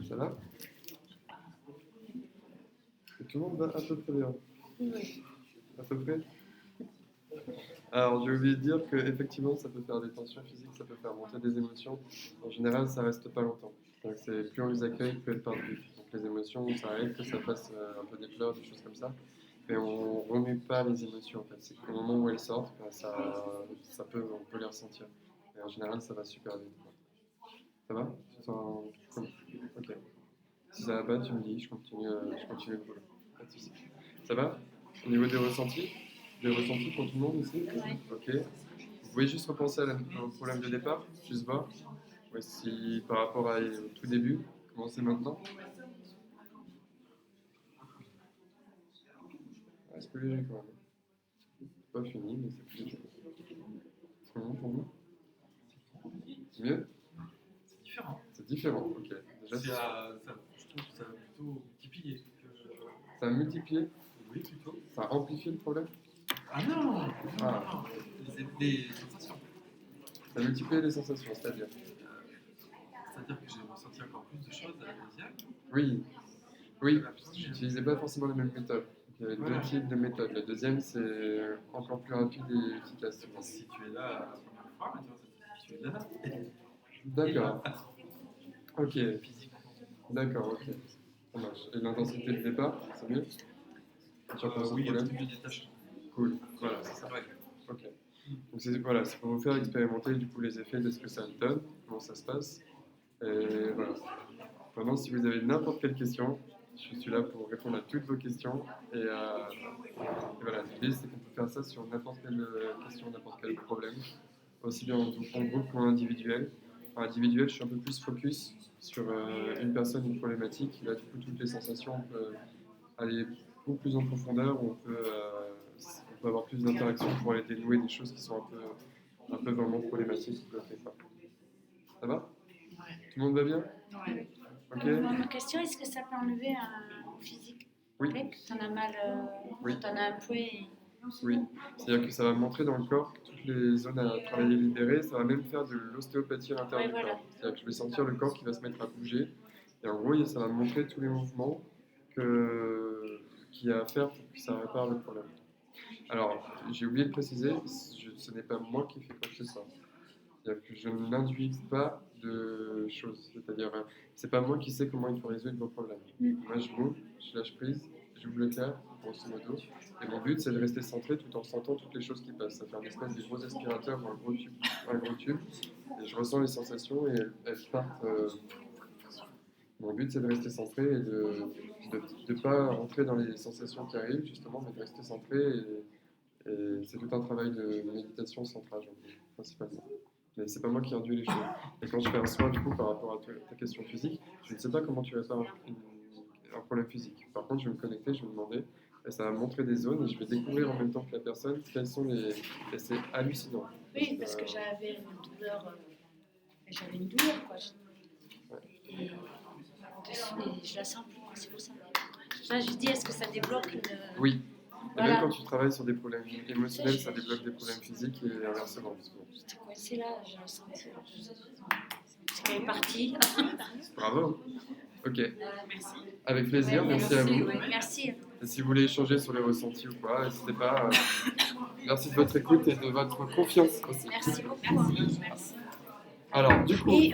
Ça va? Et tout le monde va à peu près bien. Oui. À peu près? Alors, j'ai oublié de dire qu'effectivement, ça peut faire des tensions physiques, ça peut faire monter des émotions. En général, ça reste pas longtemps. Donc, c'est plus on les accueille, plus elles partent vite. Donc, les émotions, ça arrive que ça fasse un peu des pleurs, des choses comme ça. Mais on remue pas les émotions, en fait. C'est qu'au moment où elles sortent, ben, on peut les ressentir. Et en général, ça va super vite, quoi. Ça va? Ok. Si ça va pas, tu me dis, je continue le boulot. Pas de souci. Ça va? Au niveau des ressentis? Des ressentis pour tout le monde ici? Ouais. Ok. Vous pouvez juste repenser au problème de départ, juste voir. Ouais, si par rapport au tout début, comment c'est maintenant? Ah, c'est plus léger quand même. C'est pas fini, mais c'est plus léger. C'est bon pour vous? C'est mieux? C'est différent. C'est différent, ok. Déjà, Je trouve que ça a plutôt multiplié. ça a multiplié? Oui, plutôt. Ça a amplifié le problème? Ah non, Ah. des sensations. Ça a multiplié les sensations, c'est-à-dire? C'est-à-dire que j'ai ressenti encore plus de choses à la deuxième. Oui, oui, La première. j'utilisais pas forcément les mêmes méthodes. Il y avait deux types de méthodes. La deuxième, c'est encore plus rapide et efficace. Si tu es là la première fois, maintenant, si tu es là, D'accord. Ok, physiquement. d'accord, ok. Ça marche. Et l'intensité de départ, c'est mieux? Tu repenses au Oui, un problème? petit peu détaché. Cool, voilà, c'est ça. Ouais. Ok. Donc voilà, c'est pour vous faire expérimenter du coup les effets de ce que ça donne, comment ça se passe. Et voilà. Vraiment, si vous avez n'importe quelle question, je suis là pour répondre à toutes vos questions. Et voilà, l'idée c'est qu'on peut faire ça sur n'importe quelle question, n'importe quel problème, aussi bien en groupe qu'en individuel. En individuel, je suis un peu plus focus sur une personne, une problématique. Là, du coup, toutes les sensations, on peut aller beaucoup plus en profondeur, où on peut avoir plus d'interactions pour aller dénouer des choses qui sont un peu vraiment problématiques qui bloquent pas. Ça va? Tout le monde va bien? Ouais. Ok? Une question, est-ce que ça peut enlever un physique? Oui. Que t'en as mal, Oui. t'en as un peu et... Oui, c'est-à-dire que ça va montrer dans le corps que toutes les zones à travailler libérées, ça va même faire de l'ostéopathie à l'intérieur Ouais, du voilà. corps. C'est-à-dire que je vais sentir le corps qui va se mettre à bouger, et en gros, ça va me montrer tous les mouvements qu'il y a à faire pour que ça répare le problème. Alors, j'ai oublié de préciser, ce n'est pas moi qui fais quoi que ce soit. C'est-à-dire que je n'induis pas de choses. C'est-à-dire, c'est pas moi qui sais comment il faut résoudre vos problèmes. Moi, je m'ouvre, je lâche prise, j'ouvre le cœur, grosso modo. Et mon but, c'est de rester centré tout en sentant toutes les choses qui passent. Ça fait un espèce de gros aspirateur ou un gros tube. Et je ressens les sensations et elles partent. Mon but, c'est de rester centré et de ne pas rentrer dans les sensations qui arrivent, justement, mais de rester centré. Et c'est tout un travail de méditation centrage, principalement. Mais c'est pas moi qui induis les choses. Et quand je fais un soin, du coup, par rapport à ta question physique, je ne sais pas comment tu répares un problème physique. Par contre, je vais me connecter, je vais me demander, et ça va me montrer des zones, et je vais découvrir en même temps que la personne quelles sont les... Et c'est hallucinant. Oui, parce que j'avais une douleur, quoi. Et je la sens plus, c'est pour ça. Enfin, je dis, est-ce que ça débloque une... Oui. Et Voilà. même quand tu travailles sur des problèmes émotionnels, ça débloque des problèmes physiques et inversement. J'étais coincée là, j'ai ressenti. C'est parti. Bravo. Ok, Merci. avec plaisir, merci à vous. Merci. Et si vous voulez échanger sur les ressentis ou quoi, n'hésitez pas. Merci de votre écoute et de votre confiance aussi. Merci beaucoup. Alors, du coup, Et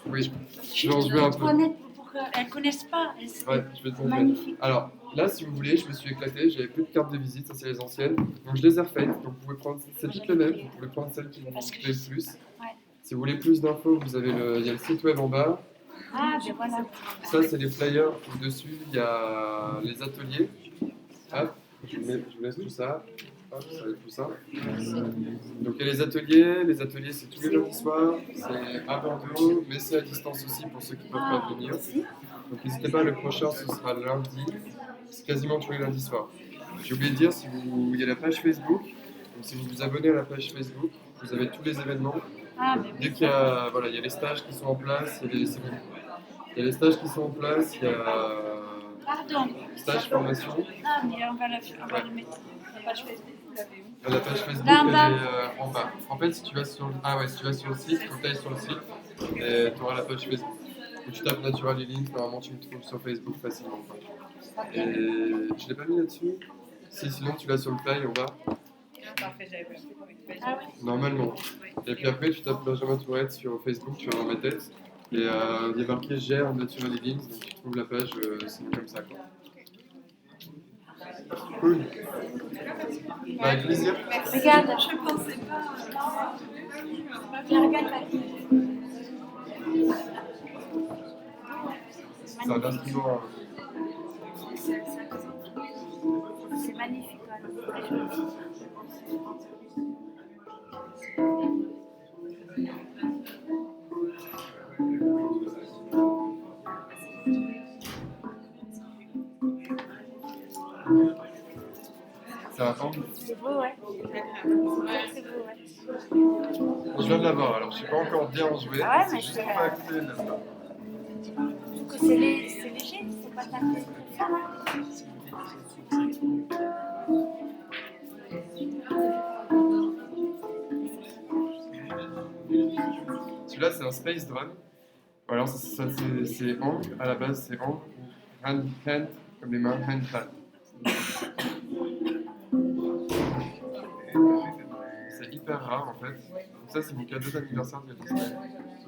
oui, je vais en juste jouer un pour peu. honnête, pour qu'elles ne connaissent pas. Ouais, je vais te montrer. Magnifique. Alors, là, si vous voulez, je me suis éclaté, j'avais plus de cartes de visite, ça c'est les anciennes. Donc je les ai refaites, donc vous pouvez prendre, c'est toutes les mêmes, vous pouvez prendre celles qui vous Parce que plaisent le plus. Ouais. Si vous voulez plus d'infos, vous avez il y a le site web en bas. Ah, ben voilà. Ça, c'est les flyers. Au-dessus, il y a les ateliers. Hop, je vous laisse tout ça. Hop, ça va être tout ça. Donc, il y a les ateliers. Les ateliers, c'est tous les lundis soirs. C'est à Bordeaux, mais c'est à distance aussi pour ceux qui ne peuvent pas venir. Donc, n'hésitez pas, le prochain, ce sera lundi. C'est quasiment tous les lundis soirs. J'ai oublié de dire, il y a la page Facebook. Donc, si vous vous abonnez à la page Facebook, vous avez tous les événements. Ah, mais Dès qu'il y a, voilà, il y a les stages qui sont en place, il y a les stages qui sont en place, il y a pardon. stage formation. Ah, mais on va le mettre. La page Facebook, vous l'avez où? La page Facebook, Là, en elle bas. est en bas. En fait, si tu vas sur le site, faut que tu ailles sur le site et tu auras la page Facebook. Où tu tapes Natural Healing, normalement tu me trouves sur Facebook facilement. Et je l'ai pas mis là-dessus. Sinon tu l'as sur le play en bas. Parfait, j'avais pas fait avec Ah ouais. Normalement. Et puis après, tu tapes Benjamin Tourette sur Facebook, tu vas voir ma tête. Et il y a marqué Gère Natural Healing, donc tu trouves la page, c'est comme ça quoi. Cool. Bah, avec plaisir. Regarde. Je pensais pas. Viens, regarde la vie. C'est un instrument. C'est magnifique. Voilà. Très joli. Ça va pas. C'est beau, ouais. C'est beau, ouais. Je viens de l'avoir, alors je sais pas encore bien joué. Ah ouais, c'est mais juste c'est- pour activer le laptop. Du coup, c'est léger, c'est pas tellement ça, hein. Celui-là, c'est un Space Drone. Alors, c'est Hank, à la base, c'est Hank, hand, comme les mains, hand pad. C'est hyper rare en fait. Donc ça, c'est mon cadeau d'anniversaire de Disney.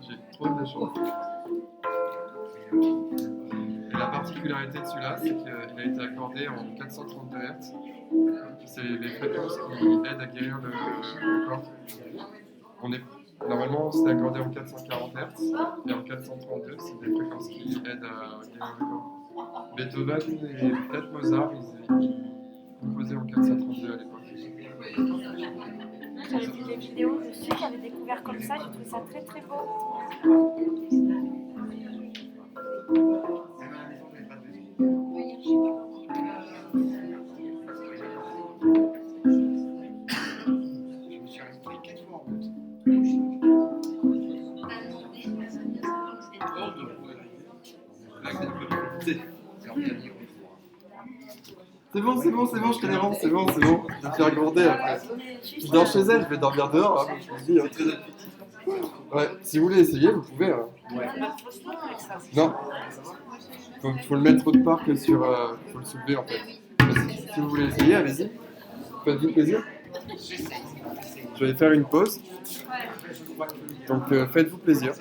J'ai trop de la chance. Et la particularité de celui-là, c'est qu'il a été accordé en 432 Hz. C'est les fréquences qui aident à guérir le corps. Normalement, c'est accordé en 440 Hz et en 432, c'est des fréquences qui aident à guérir le corps. Beethoven et peut-être Mozart, ils composaient en 432 à l'époque. J'avais vu des vidéos dessus, j'avais découvert comme ça, j'ai trouvé ça très très beau. Je me suis inscrit 4 fois en route. C'est bon, je te dérange, c'est bon. Je vais me faire gronder après. Je dors chez elle, je vais dormir dehors. Hein, je vous dis, ouais, si vous voulez essayer, vous pouvez. Hein. Non, faut le mettre autre part que sur. Faut le soulever en fait. Si vous voulez essayer, allez-y. Faites-vous plaisir. Je vais faire une pause. Donc faites-vous plaisir.